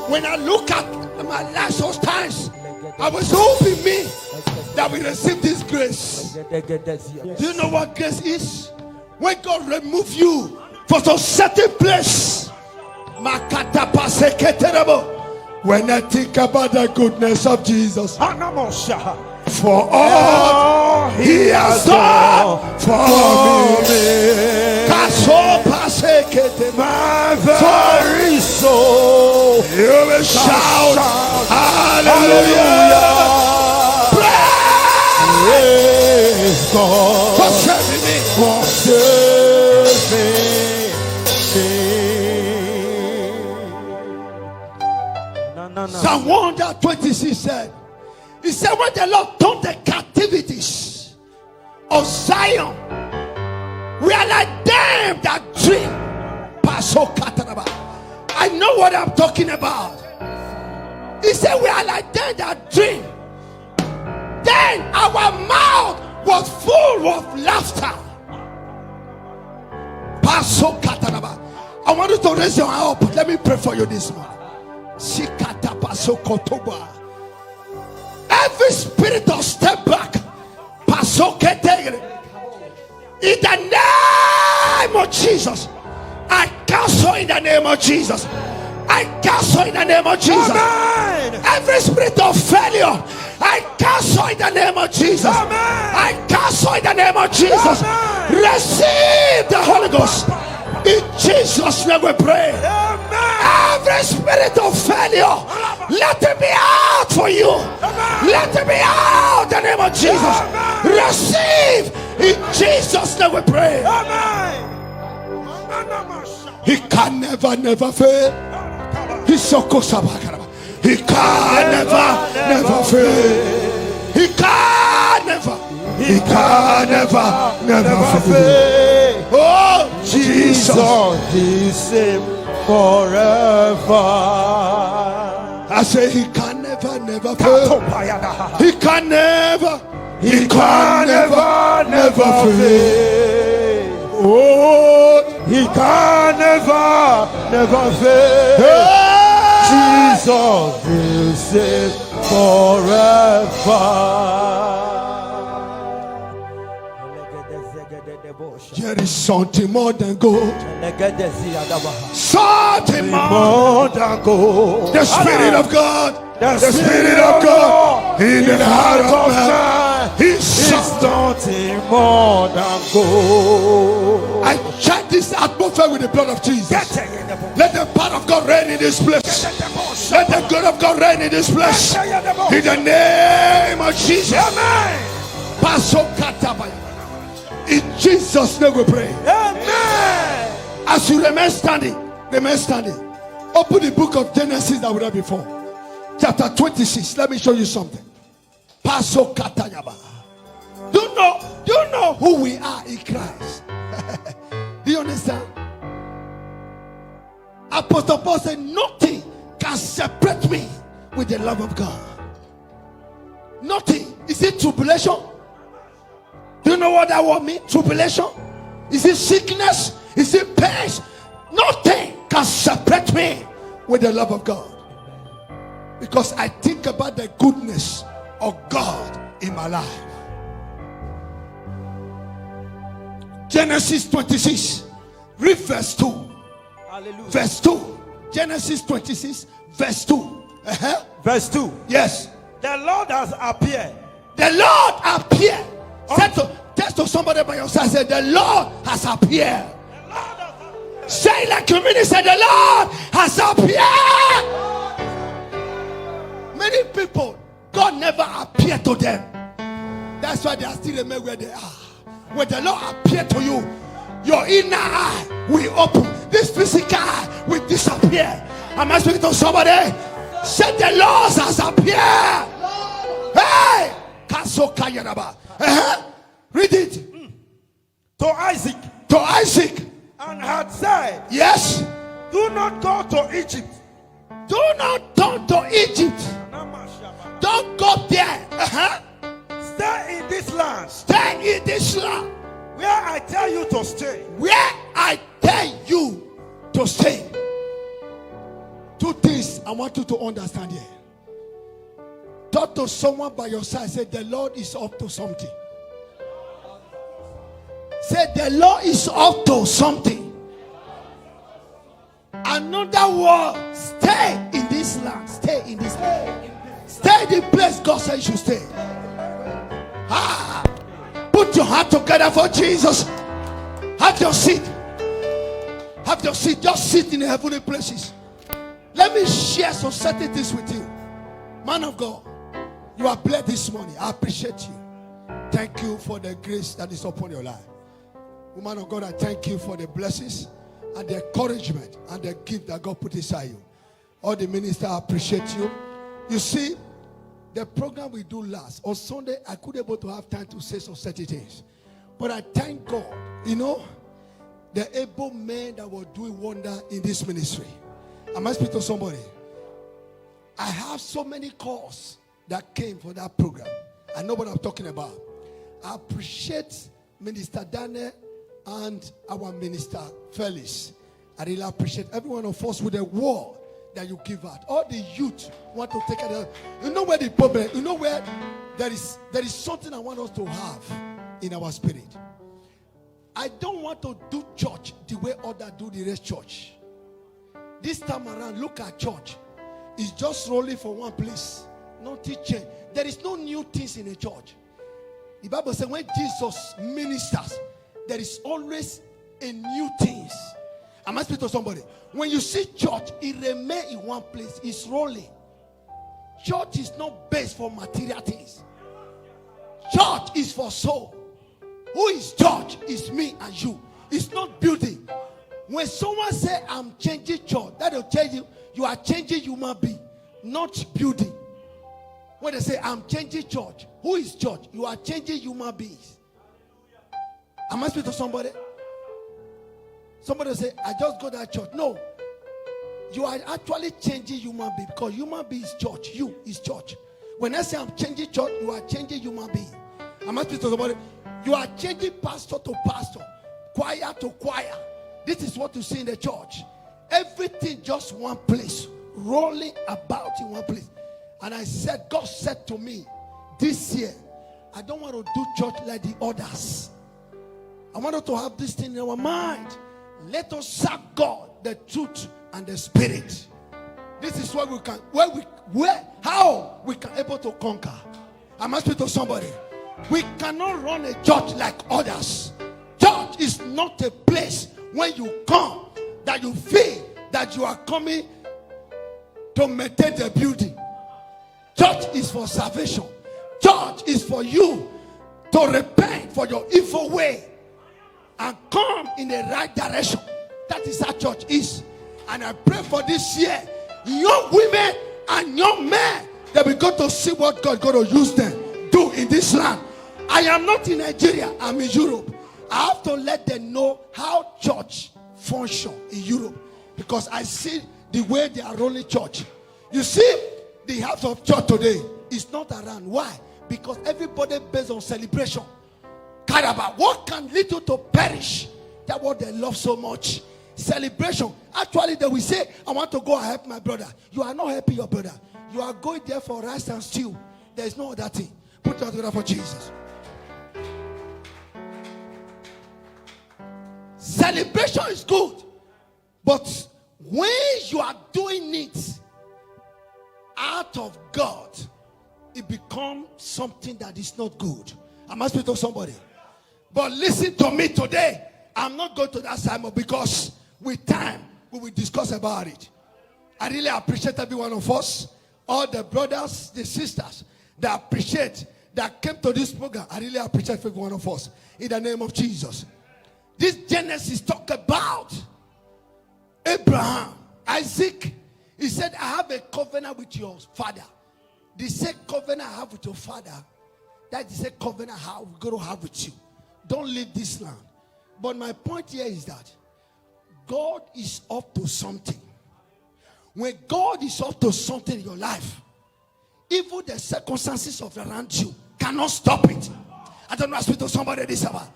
When I look at my life those times, I was hoping me that we receive this grace. Do you know what grace is? When God remove you from a certain place. When I think about the goodness of Jesus, for all he has done for me, my very soul, you will shout hallelujah. Praise God for saving me, for saving me. Psalm 126 said, he said, when the Lord turned the captivities of Zion, we are like them that dream. I know what I'm talking about. He said, we are like them that dream. Then our mouth was full of laughter. I want you to raise your hand up. Let me pray for you this morning. Every spirit of step back, in the name of Jesus, I cancel in the name of Jesus. I cancel in the name of Jesus. Amen. Every spirit of failure, I cancel in the name of Jesus. Amen. I cancel in the name of Jesus. Amen. Receive the Holy Ghost. In Jesus' name we pray. Amen. Every spirit of failure, let it be out for you. Amen. Let it be out in the name of Jesus. Amen. Receive. In Jesus' name we pray. Amen. He can never fail. He can never fail. He can never fail. Oh Jesus, the same forever. I say he can never fail. He can never fail. Oh, he can never fail. Jesus will save forever. There is something more than gold. Something more than gold. The Spirit of God. The Spirit of God in the heart of man. He's something more than gold. I check this atmosphere with the blood of Jesus. Let the power of God reign in this place. Let the glory of God reign in this place. In the name of Jesus. Amen. In Jesus' name we pray. Amen. As you remain standing. Open the book of Genesis that we read before. Chapter 26. Let me show you something. Paso Katayaba. Do you know who we are in Christ? Do you understand? Apostle Paul said, nothing can separate me with the love of God. Nothing. Is it tribulation? Do you know what that word means? Tribulation? Is it sickness? Is it pain? Nothing can separate me with the love of God. Because I think about the goodness of God in my life. Genesis 26, read verse 2. Hallelujah. Verse 2. Genesis 26, verse 2. Verse 2. Yes. The Lord has appeared. The Lord appeared. Tell to somebody by your side, say, the Lord has appeared. Say like you mean it, say, the Lord has appeared. Many people, God never appeared to them. That's why they are still remain where they are. When the Lord appeared to you, your inner eye will open. This physical eye will disappear. Am I speaking to somebody? Say, the Lord has appeared. Hey! Read it. To Isaac. And had said, yes. Do not go to Egypt. Do not turn to Egypt. Don't go there. Stay in this land. Stay in this land. Where I tell you to stay. Where I tell you to stay. To Two things I want you to understand here. Talk to someone by your side. Say, the Lord is up to something. Say, the Lord is up to something. Another word, stay in this land. Stay in this land. Stay in the place God said you should stay. Put your hand together for Jesus. Have your seat. Have your seat. Just sit in the heavenly places. Let me share some certain things with you. Man of God, you are blessed this morning. I appreciate you. Thank you for the grace that is upon your life. Woman of God, I thank you for the blessings and the encouragement and the gift that God put inside you. All the ministers, I appreciate you. You see, the program we do last, on Sunday, I couldn't able to have time to say some certain things. But I thank God, you know, the able men that were doing wonder in this ministry. I must speak to somebody. I have so many calls that came for that program. I know what I'm talking about. I appreciate Minister Daniel and our Minister Felix. I really appreciate every one of us with the word that you give out. All the youth want to take it. You know where the problem, you know where there is something I want us to have in our spirit. I don't want to do church the way others do the rest church. This time around, look at church. It's just rolling for one place. No teaching. There is no new things in a church. The Bible says when Jesus ministers, there is always a new things. I must speak to somebody. When you see church, it remains in one place. It's rolling. Church is not based for material things. Church is for soul. Who is church? It's me and you. It's not building. When someone say I'm changing church, that will tell you you are changing human being, not building. When they say I'm changing church, who is church? You are changing human beings. Am I speaking to somebody? Somebody say, I just go to that church. No. You are actually changing human being, because human being is church. You is church. When I say I'm changing church, you are changing human being. Am I speaking to somebody? You are changing pastor to pastor, choir to choir. This is what you see in the church. Everything just one place, rolling about in one place. And I said, God said to me, this year, I don't want to do church like the others. I want us to have this thing in our mind. Let us serve God, the truth and the spirit. This is what we can, how we can able to conquer. I must speak to somebody. We cannot run a church like others. Church is not a place when you come that you feel that you are coming to maintain the building. Church is for salvation. Church is for you to repent for your evil way and come in the right direction. That is how church is. And I pray for this year, young women and young men, that we go to see what God going to use them do in this land. I am not in Nigeria, I'm in Europe. I have to let them know how church function in Europe, because I see the way they are rolling church. You see, the house of church today is not around. Why? Because everybody based on celebration. Karaba, what can lead you to perish? That's what they love so much. Celebration. Actually, they will say, I want to go and help my brother. You are not helping your brother. You are going there for rice and stew. There is no other thing. Put your together for Jesus. Celebration is good, but when you are doing it out of God, it becomes something that is not good. I must speak to somebody. But listen to me today. I'm not going to that sermon, because with time we will discuss about it. I really appreciate every one of us, all the brothers, the sisters that appreciate, that came to this program. I really appreciate every one of us in the name of Jesus. This Genesis talk about Abraham, Isaac. He said, I have a covenant with your father. The same covenant I have with your father, that is a covenant how we're going to have with you. Don't leave this land. But my point here is that God is up to something. When God is up to something in your life, even the circumstances of around you cannot stop it. I don't know, I speak to somebody this about.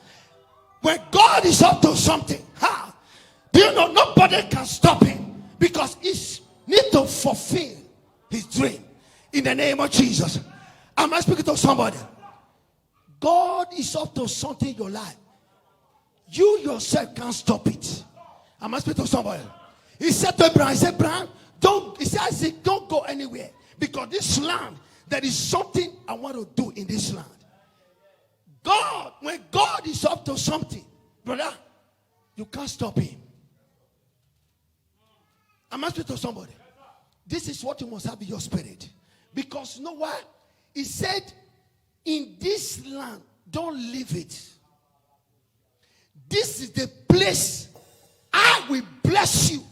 When God is up to something, do you know nobody can stop him, because he needs to fulfill his dream in the name of Jesus. Am I speaking to somebody? God is up to something in your life. You yourself can't stop it. Am I speaking to somebody? He said to Abraham, he said, Abraham, don't go anywhere. Because this land, there is something I want to do in this land. God, when God is up to something, brother, you can't stop him. Am I speaking to somebody? This is what you must have in your spirit. Because you know why? He said, in this land, don't leave it. This is the place I will bless you.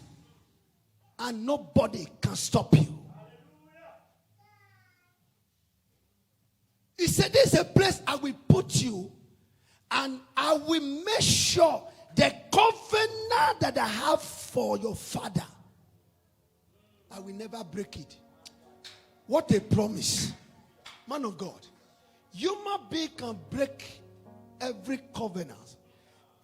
And nobody can stop you. He said, this is a place I will put you. And I will make sure the covenant that I have for your father, I will never break it. What a promise. Man of God. Human being can break every covenant,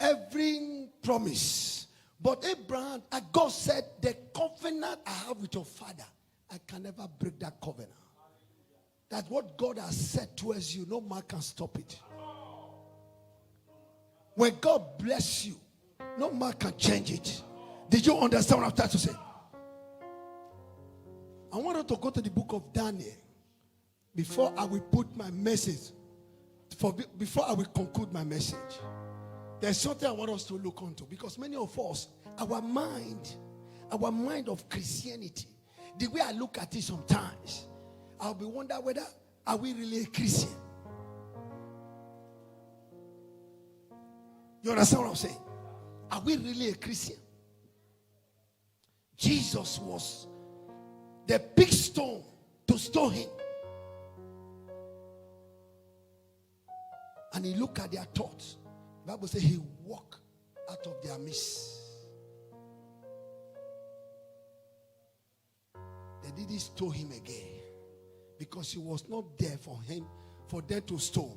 every promise. But Abraham, God said, the covenant I have with your father, I can never break that covenant. That's what God has said towards you. No man can stop it. When God bless you, no man can change it. Did you understand what I'm trying to say? I want you to go to the book of Daniel before I will put my message, before I will conclude my message. There's something I want us to look onto, because many of us, our mind of Christianity, the way I look at it sometimes, I'll be wondering whether are we really a Christian? You understand what I'm saying? Are we really a Christian? Jesus was the big stone to stone him. And he looked at their thoughts. The Bible says he walked out of their midst. They didn't stone him again, because he was not there for them to stone.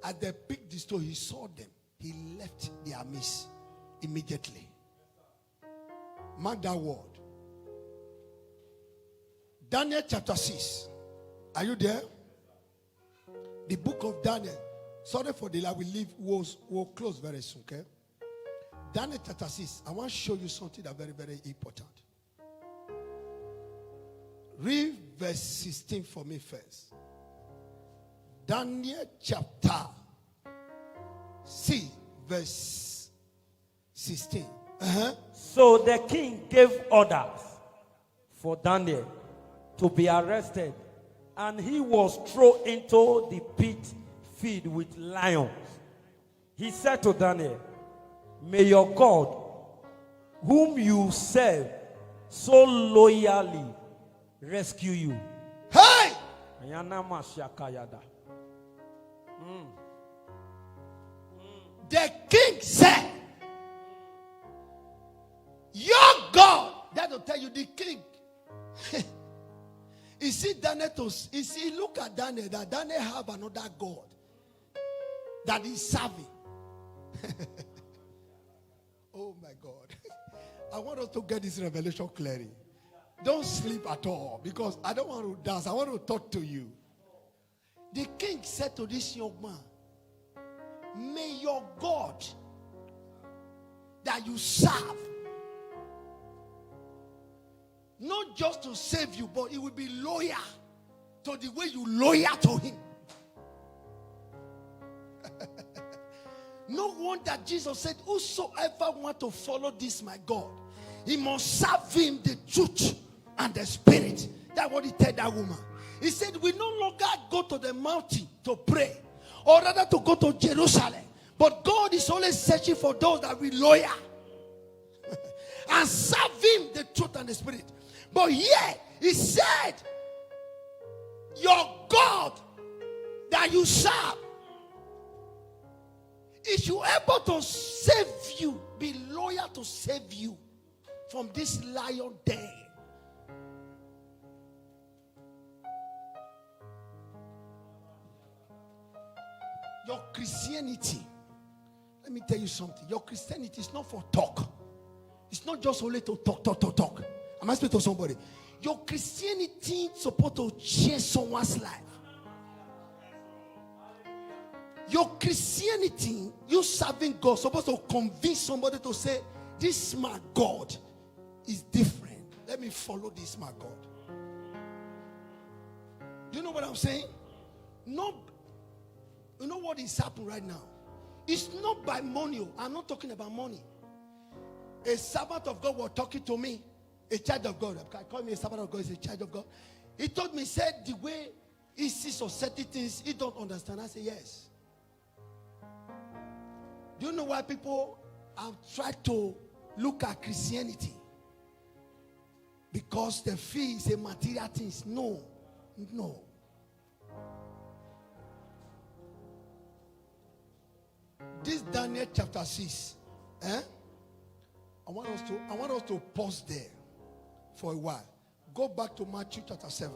As they picked the stone, he saw them. He left their midst immediately. Mark that word. Daniel chapter 6. Are you there? The book of Daniel. Sorry for the lie. We'll close very soon, okay? Daniel chapter 6. I want to show you something that's very, very important. Read verse 16 for me first. Daniel chapter 6, verse 16. So the king gave orders for Daniel to be arrested, and he was thrown into the pit filled with lions. He said to Daniel, may your God, whom you serve so loyally, rescue you. Hey! The king said, your God. That will tell you the king. You see, look at Daniel, that Daniel have another God that he's serving. Oh my God. I want us to get this revelation clearly. Don't sleep at all, because I don't want to dance. I want to talk to you. The king said to this young man, may your God that you serve, not just to save you, but it will be loyal to the way you loyal to him. No wonder Jesus said, whosoever want to follow this my God, he must serve him the truth and the spirit. That's what he told that woman. He said, we no longer go to the mountain to pray, or rather to go to Jerusalem, but God is always searching for those that will loyal and serve him the truth and the spirit. But here he said, your God that you serve, is you able to save you, be loyal to save you from this lion den. Your Christianity, let me tell you something. Your Christianity is not for talk. It's not just only to talk. Am I speaking to somebody? Your Christianity is supposed to change someone's life. Your Christianity, you serving God, supposed to convince somebody to say, this my God is different. Let me follow this my God. Do you know what I'm saying? You know what is happening right now? It's not by money. I'm not talking about money. A servant of God was talking to me. A child of God. I call me a servant of God. He's a child of God. He told me, said the way he sees or certain things, he don't understand. I said, yes. Do you know why people have tried to look at Christianity? Because the fee is a material things. No. This Daniel chapter 6. I want us to pause there for a while. Go back to Matthew chapter 7.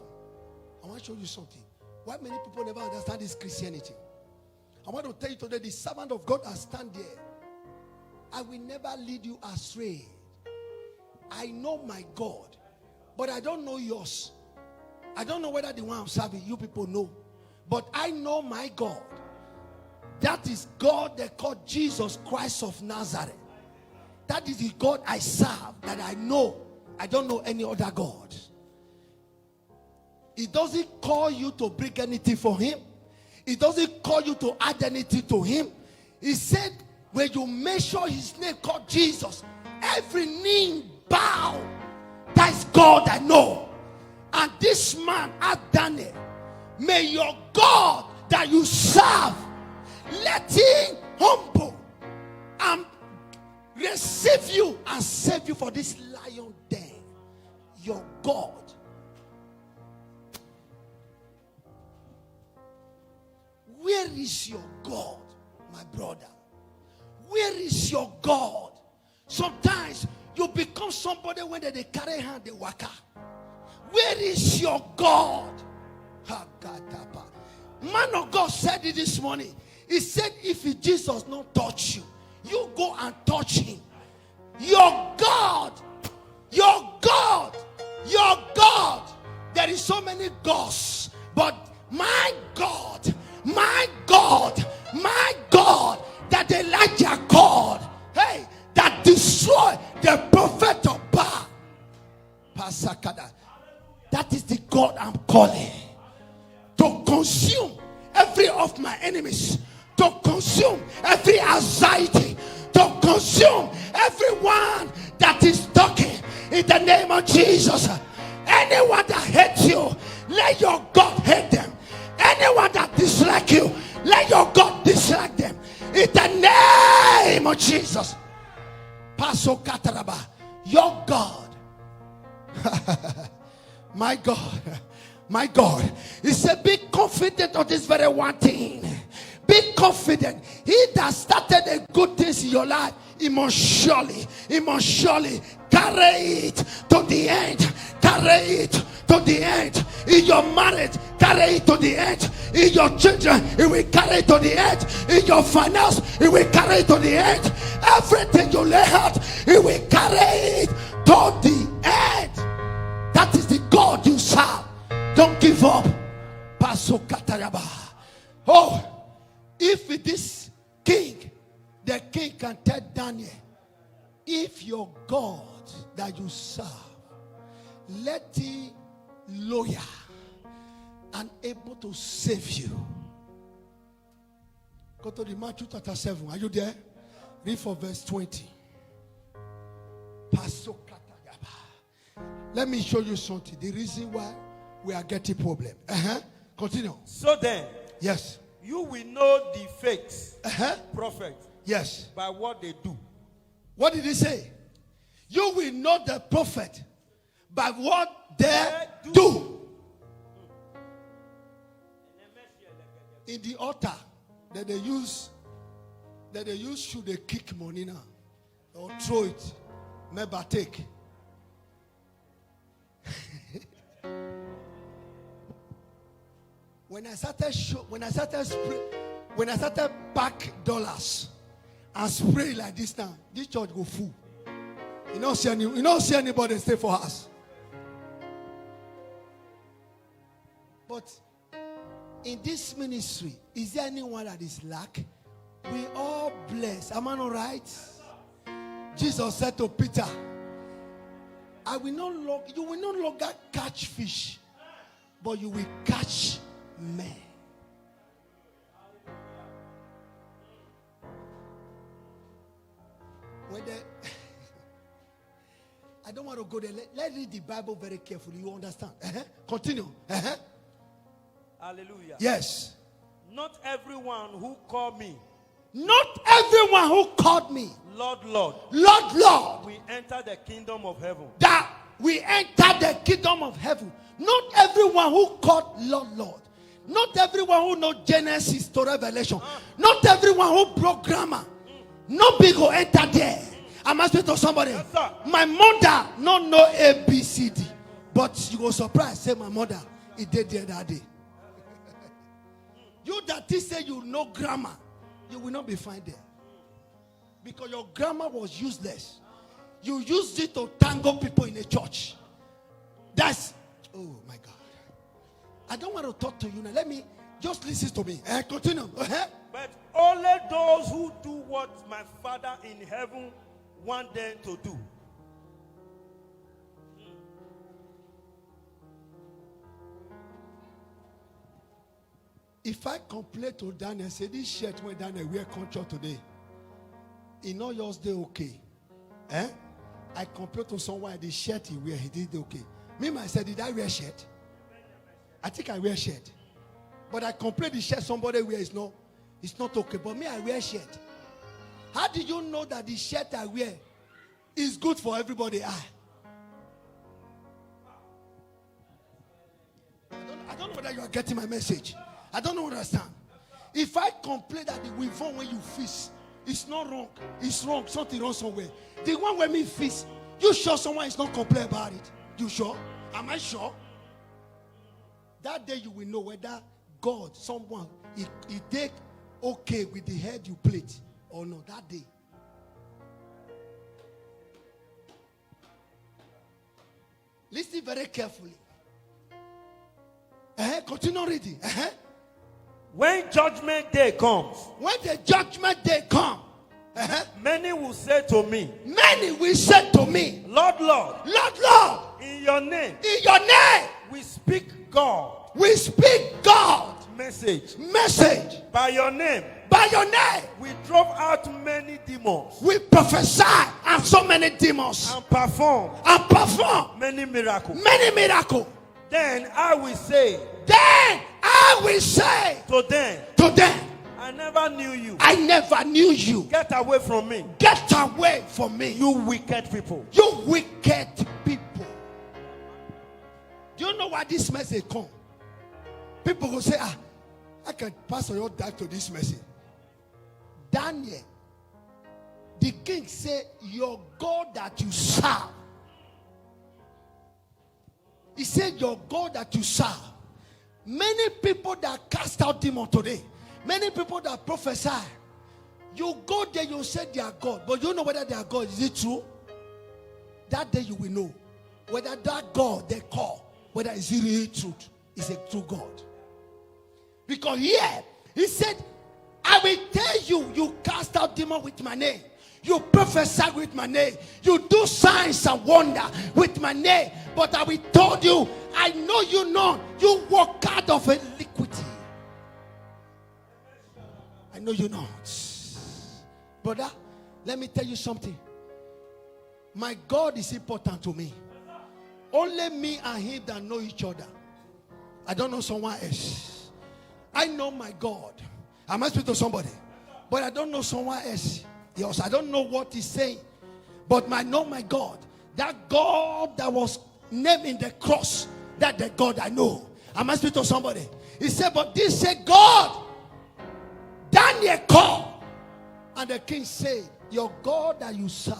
I want to show you something. Why many people never understand this Christianity. I want to tell you today, the servant of God has stand there. I will never lead you astray. I know my God, but I don't know yours. I don't know whether the one I'm serving, you people know. But I know my God. That is God they call Jesus Christ of Nazareth. That is the God I serve, that I know. I don't know any other God. He doesn't call you to bring anything for him. He doesn't call you to add anything to him. He said, when you mention his name called Jesus, every knee bow. That is God I know. And this man asked Daniel, may your God that you serve, let him humble and receive you and save you for this lion den. Your God. Where is your God, my brother? Where is your God? Sometimes you become somebody when they carry hand, they waka. Where is your God? Man of God said it this morning. He said, if Jesus not touch you, you go and touch him. Your God, your God, your God. There is so many gods, but my God, my God, my God, that Elijah called, hey, that destroyed the prophet of Baal. Pasakada. That is the God I'm calling to consume every of my enemies, to consume every anxiety, to consume everyone that is talking in the name of Jesus. Anyone that hates you, let your God hate them. Anyone that dislike you, let your God dislike them. In the name of Jesus. Paso Kataraba, your God. My God. My God. He said, be confident of this very one thing. Be confident. He that started a good things in your life, he must surely carry it to the end. Carry it to the end. In your marriage, carry it to the end. In your children, he will carry it to the end. In your finance, he will carry it to the end. Everything you lay out, he will carry it to the end. That is the God you serve. Don't give up. Paso Kataraba. Oh, if it is king, the king can tell Daniel, if your God that you serve, let him loyal and able to save you. Go to the Matthew chapter 7. Are you there? Read for verse 20. Paso Kataraba. Let me show you something. The reason why we are getting problem. Continue. So then, yes, you will know the fakes prophets. Yes. By what they do. What did he say? You will know the prophet by what they do. In the altar that they use should they kick money now or throw it, maybe take. When I started back dollars and spray like this now, this church go full. You don't see anybody stay for us. But in this ministry, is there anyone that is lack? We all blessed. Am I not right? Jesus said to Peter, you will no longer catch fish, but you will catch men. I don't want to go there. Let's read the Bible very carefully. You understand? Continue. Hallelujah. Yes. Not everyone who called me. Not everyone who called me. Lord, Lord. Lord, Lord. We enter the kingdom of heaven. That we enter the kingdom of heaven. Not everyone who called Lord, Lord. Not everyone who knows Genesis to Revelation. Not everyone who broke grammar. No big will enter there. I must speak to somebody. Yes, sir. My mother not know ABCD, but you go surprised. Say my mother, it did there that day. You that say you know grammar, you will not be fine there, because your grammar was useless. You used it to tangle people in a church. That's, oh my God. I don't want to talk to you now. Let me just listen to me. Continue. But only those who do what my Father in heaven want them to do. If I complain to Daniel, say this shirt when Daniel wear culture today, in all yours they okay. I complain to someone, the shirt he wear, he did okay. Me myself, did I wear shirt? I think I wear shirt. But I complain the shirt somebody wear is not okay. But me, I wear shirt. How did you know that the shirt I wear is good for everybody? I don't know whether you are getting my message. I don't know what I understand. If I complain that the weave-on when you fish, it's not wrong. It's wrong. Something wrong somewhere. The one when me fish, you sure someone is not complaining about it? You sure? Am I sure? That day you will know whether God, someone, he take okay with the head you plate or not. That day. Listen very carefully. Continue reading. When judgment day comes, when the judgment day comes, many will say to me, Lord, Lord, Lord, Lord, in your name, we speak God. We speak God. Message. By your name. We drove out many demons. We prophesy and so many demons. And perform many miracles. Then I will say to them, I never knew you. Get away from me. You wicked people. Do you know why this message come? People will say, I can pass on your dad to this message. Daniel, the king said, your God that you serve. He said, your God that you serve. Many people that cast out demons today, many people that prophesy, you go there, you say they are God, but you don't know whether they are God. Is it true? That day you will know whether that God they call, whether it's really truth, is a true God. Because here, he said, I will tell you, you cast out demons with my name. You prophesy with my name. You do signs and wonder with my name. But I will tell you, I know you not. You walk out of iniquity. I know you not. Brother, let me tell you something. My God is important to me. Only me and him that know each other. I don't know someone else. I know my God. I must speak to somebody. But I don't know someone else. Yes, I don't know what he's saying. But I know my God. That God that was named in the cross. That the God I know. I must speak to somebody. He said, but this said God. Daniel called. And the king said, your God that you serve.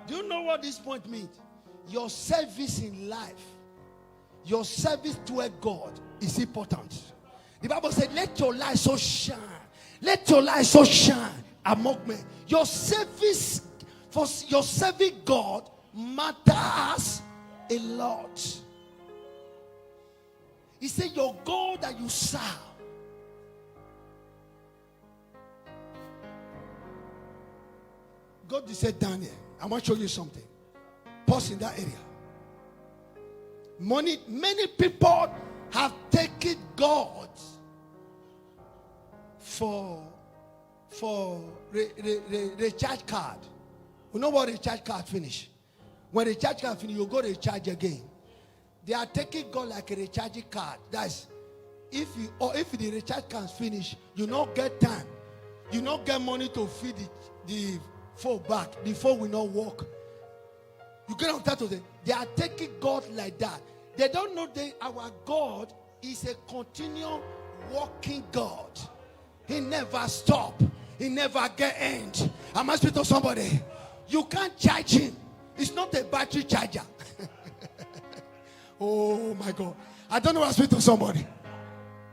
Do you know what this point means? Your service in life, your service to a God is important. The Bible said, let your light so shine. Let your light so shine among men. Your service, for your serving God matters a lot. He said, your God that you serve. God said, Daniel, I want to show you something. Pause in that area. Many people have taken God for recharge card. You know what recharge card finish? When recharge card finish, you go to recharge again. They are taking God like a recharge card. That's if the recharge card finish, you not get time. You not get money to feed the phone back. The phone will not work. You get on that to them. They are taking God like that. They don't know that our God is a continual walking God. He never stop. He never get end. I must speak to somebody. You can't charge him. It's not a battery charger. Oh my God. I don't know what I speak to somebody.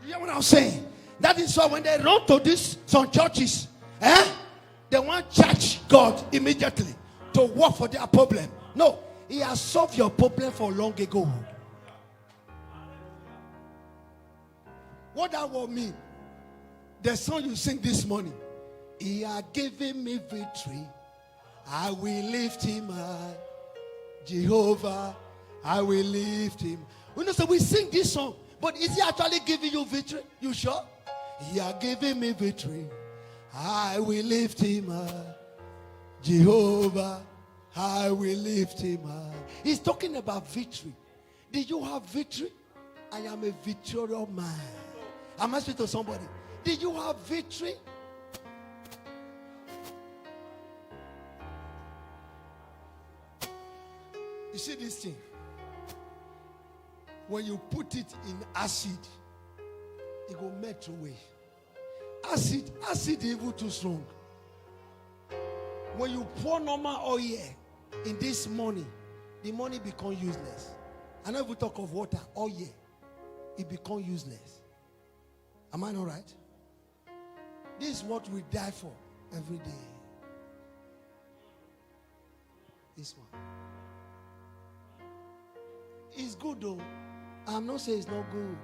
You hear what I'm saying? That is why when they run to some churches, they want to charge God immediately to work for their problem. No, he has solved your problem for long ago. What that will mean? The song you sing this morning. He has given me victory. I will lift him high. Jehovah, I will lift him. You know, so we sing this song, but is he actually giving you victory? You sure? He has given me victory. I will lift him high. Jehovah, I will lift him high. He's talking about victory. Did you have victory? I am a victorious man. I must speak to somebody. Did you have victory? You see this thing? When you put it in acid, it will melt away. Acid even too strong. When you pour normal oil in this money, the money becomes useless. I know if we talk of water, oil, it becomes useless. Am I not right? This is what we die for every day. This one. It's good though. I'm not saying it's not good.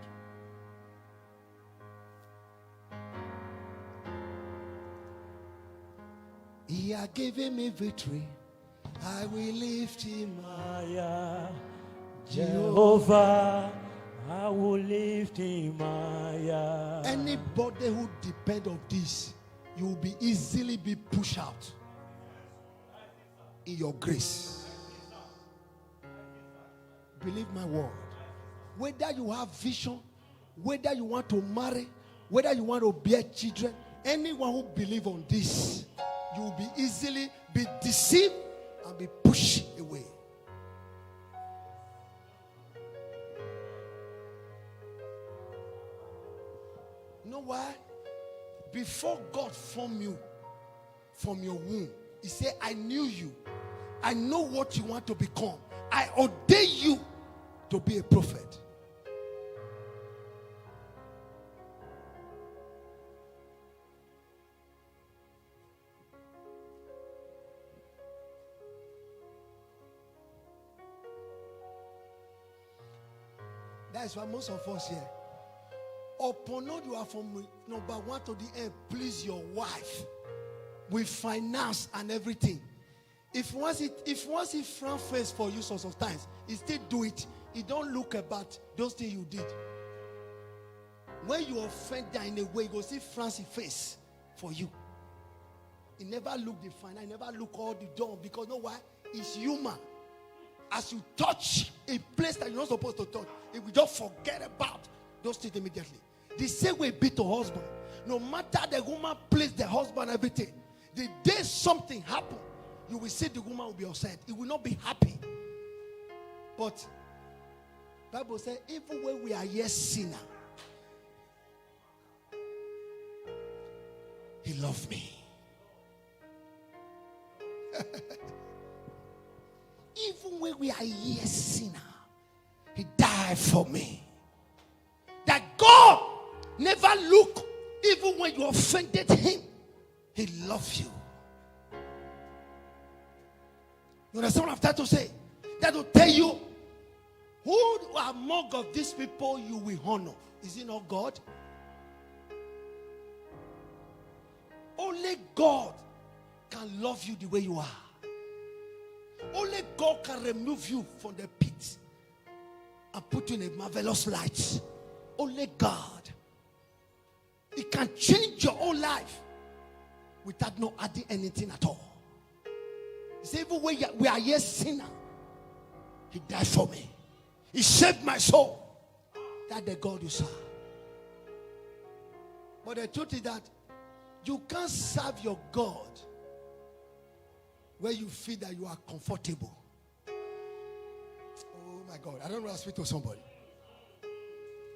He has given me victory. I will lift him higher. Jehovah, I will lift him higher. Anybody who depends on this, you will be easily be pushed out in your grace. Believe my word. Whether you have vision, whether you want to marry, whether you want to bear children, anyone who believes on this, you will be easily be deceived and be pushed away. You know why? Before God formed you from your womb, he said, I knew you. I know what you want to become. I ordain you to be a prophet. That is why most of us here, upon all you are from number 1 to the end, please your wife with finance and everything. If once he front face for you sometimes, he still do it. He don't look about those things you did. When you offend her in a way, he go see Francis face for you. He never look the finance, he never look all the door, because you know why? It's human. As you touch a place that you're not supposed to touch, it will just forget about those things immediately. The same way be to husband. No matter the woman place the husband everything, the day something happen, you will see the woman will be upset. It will not be happy. But Bible says, even when we are yet sinner, he loved me. Even when we are yet sinner, he died for me. That God never look, even when you offended him, he loves you. You understand what I'm trying to say? That will tell you Who among of these people you will honor? Is it not God? Only God can love you the way you are. Only God can remove you from the pit and put you in a marvelous light. Only God. He can change your whole life without not adding anything at all. He said, even when we are yet sinner, He died for me. He saved my soul. That's the God you serve. But the truth is that you can't serve your God where you feel that you are comfortable. Oh my God, I don't know how to speak to somebody.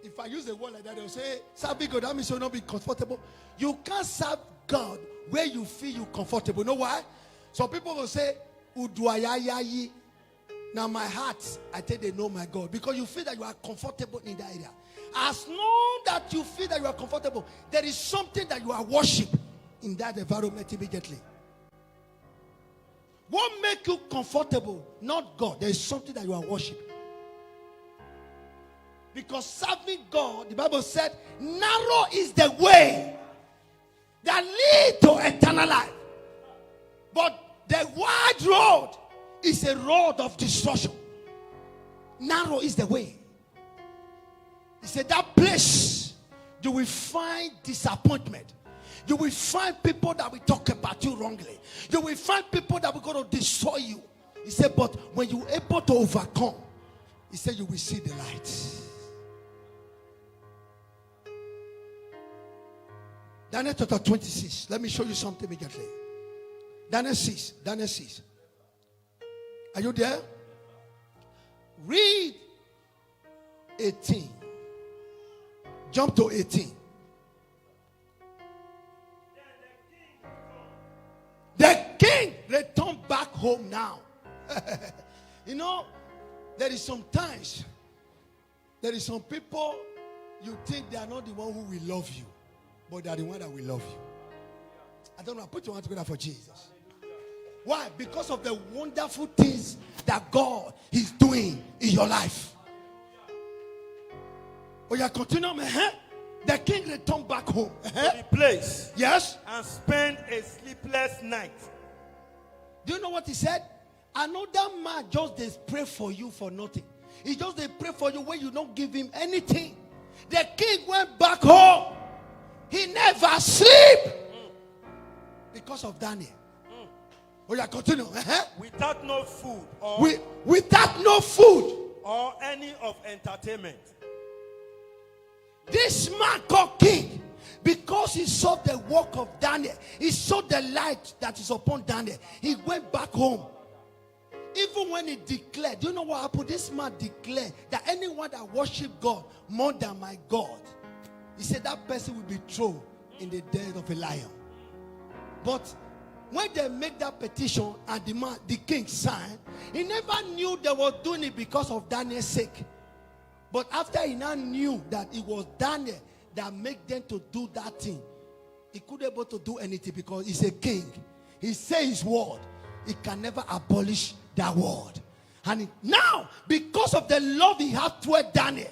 If I use a word like that, they'll say, serving God, that means you'll not be comfortable. You can't serve God where you feel you're comfortable. You know why? Some people will say, Uduayayayi. Now my heart, I think they know my God. Because you feel that you are comfortable in that area. As long that you feel that you are comfortable, there is something that you are worshiping in that environment immediately. What makes you comfortable? Not God. There is something that you are worshiping. Because serving God, the Bible said, narrow is the way that leads to eternal life. But the wide road is a road of destruction. Narrow is the way. He said that place you will find disappointment. You will find people that will talk about you wrongly. You will find people that will going to destroy you. He said, but when you're able to overcome, he said you will see the light. Daniel chapter 26. Let me show you something immediately. Daniel 6. Daniel 6. Are you there? Read 18. Jump to 18. The king returned back home now. You know, there is sometimes, there is some people you think they are not the one who will love you, but they are the one that will love you. I don't know. Put your hand together for Jesus. Why? Because of the wonderful things that God is doing in your life. Oh, yeah, continue, man. The king returned back home. To the place. Yes. And spent a sleepless night. Do you know what he said? Another man just they pray for you for nothing. He just they pray for you when you don't give him anything. The king went back home. He never sleep because of Daniel. Oh, yeah, continue. Without no food without no food or any of entertainment. This man called king, because he saw the work of Daniel, he saw the light that is upon Daniel, he went back home. Even when he declared, do you know what happened? This man declared that anyone that worship God more than my God, he said that person will be thrown in the den of a lion. But when they make that petition and the king signed, he never knew they were doing it because of Daniel's sake. But after he now knew that it was Daniel that made them to do that thing, he couldn't be able to do anything because he's a king. He says his word. He can never abolish that word. And now, because of the love he had toward Daniel,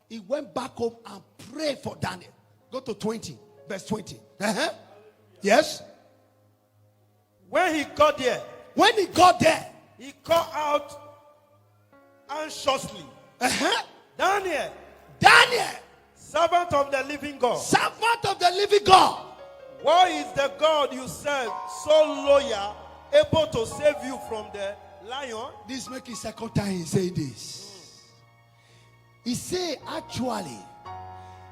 he went back home and prayed for Daniel. Go to 20, verse 20. Yes? When he got there, he called out anxiously. Daniel, servant of the living God. Why is the God you serve so loyal, able to save you from the lion? This makes his second time he say this. He say, actually,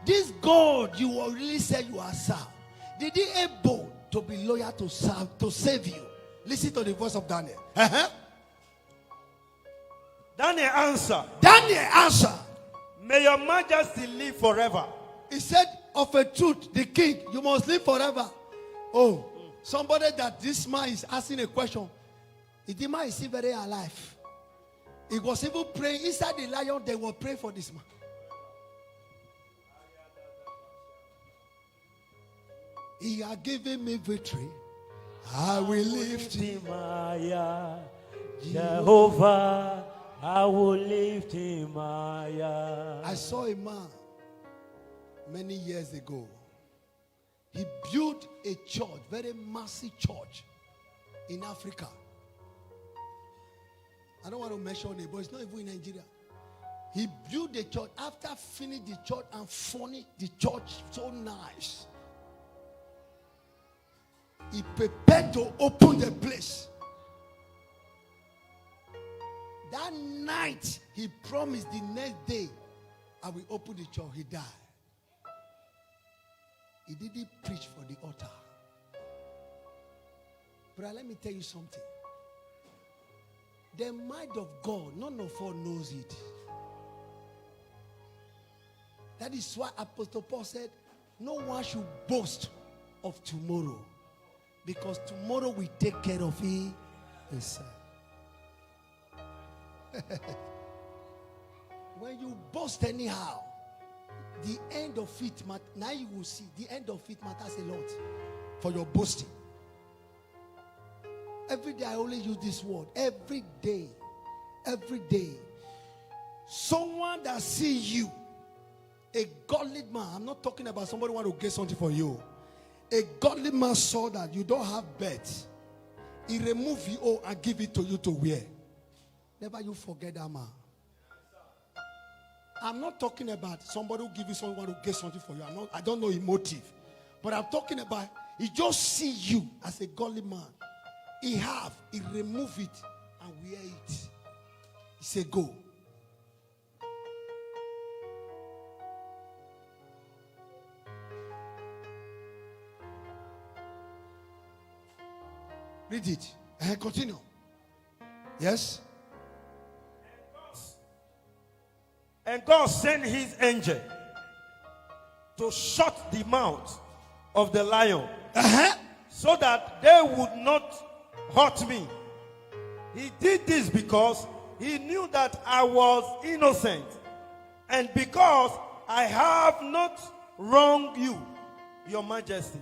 this God you really said you are served, did he able to be loyal to serve, to save you? Listen to the voice of Daniel. Daniel answered, may your majesty live forever. He said, of a truth, the king, you must live forever. Oh, somebody that this man is asking a question. The man is still very alive. He was even praying inside the lion. They were praying for this man. He has given me victory. I will lift him higher. Jehovah I will lift him higher. I saw a man many years ago. He built a church, very massive church in Africa. I don't want to mention it, but it's not even in Nigeria. He built the church. After finished the church and furnished the church so nice, he prepared to open the place. That night, he promised the next day, I will open the church. He died. He didn't preach for the altar. But let me tell you something. The mind of God, none of us knows it. That is why Apostle Paul said, no one should boast of tomorrow, because tomorrow will take care of it himself. When you boast anyhow, the end of it, now you will see, the end of it matters a lot for your boasting. Every day I only use this word. Every day. Every day. Someone that see you, a godly man, I'm not talking about somebody who want to get something for you. A godly man saw that you don't have bet. He remove you and give it to you to wear. Never you forget that man. I'm not talking about somebody who give you someone to get something for you. I don't know his motive. But I'm talking about, he just see you as a godly man. He remove it and wear it. He say, go. Read it. And continue. Yes? And God sent his angel to shut the mouth of the lion, so that they would not hurt me. He did this because he knew that I was innocent, and because I have not wronged you, your majesty.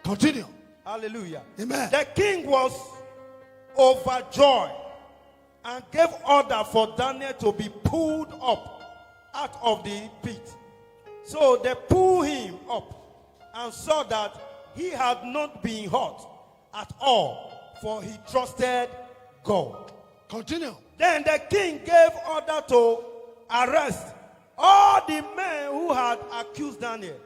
Continue. Hallelujah. Amen. The king was overjoyed and gave order for Daniel to be pulled up out of the pit. So they pulled him up and saw that he had not been hurt at all, for he trusted God. Continue. Then the king gave order to arrest all the men who had accused Daniel,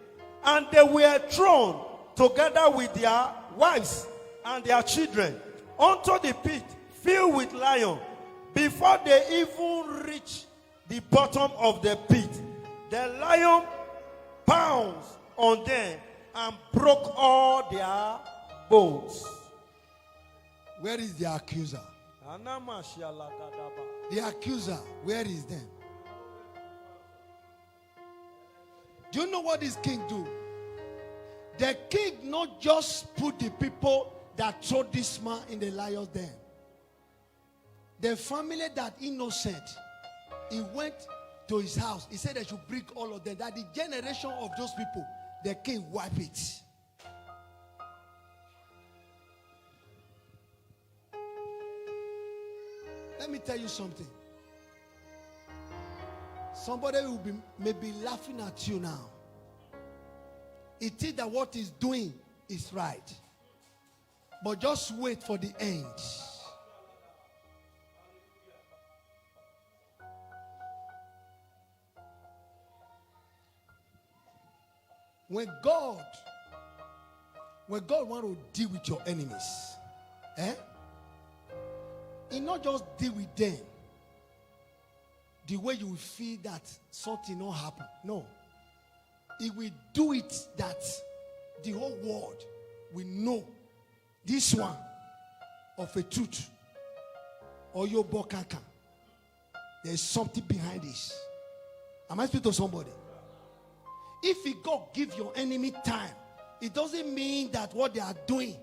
and they were thrown together with their wives and their children onto the pit filled with lions. Before they even reached the bottom of the pit, the lion pounced on them and broke all their bones. Where is the accuser? The accuser, where is them? Do you know what this king do? The king not just put the people that throw this man in the lion's den. The family that innocent, he went to his house. He said they should bring all of them. That the generation of those people, the king wipe it. Let me tell you something. Somebody will be maybe laughing at you now. It is that what he's doing is right. But just wait for the end. When God wants to deal with your enemies, he not just deal with them the way you will feel that something not happen. No. He will do it that the whole world will know this one of a truth. Or your bokaka. There is something behind this. Am I speaking to somebody? If God give your enemy time, it doesn't mean that what they are doing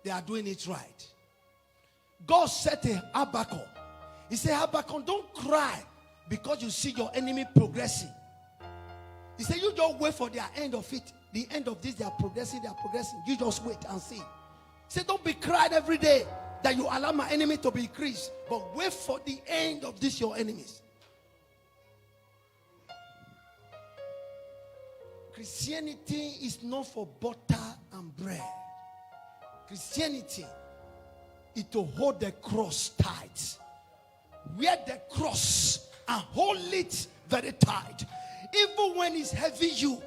it right. God said to Habakkuk, he said, Habakkuk, don't cry because you see your enemy progressing. He said, you just wait for their end of it. The end of this, they are progressing. You just wait and see. He said, don't be cried every day. that you allow my enemy to be increased, but wait for the end of this your enemies. Christianity is not for butter and bread. Christianity is to hold the cross tight. Wear the cross and hold it very tight. Even when it's heavy you,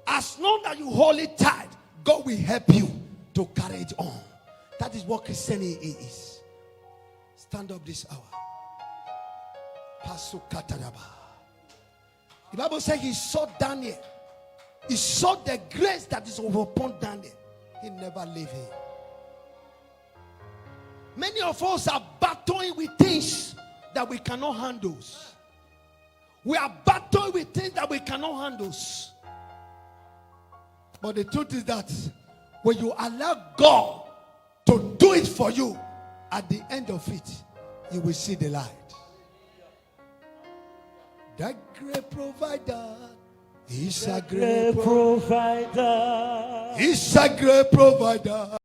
as long as you hold it tight, God will help you to carry it on. That is what Christianity is. Stand up this hour. The Bible says he saw Daniel. He saw the grace that is upon Daniel. He never leave him. Many of us are battling with things that we cannot handle. We are battling with things that we cannot handle. But the truth is that when you allow God to do it for you, at the end of it, you will see the light. The great provider is a great provider. He's a great provider.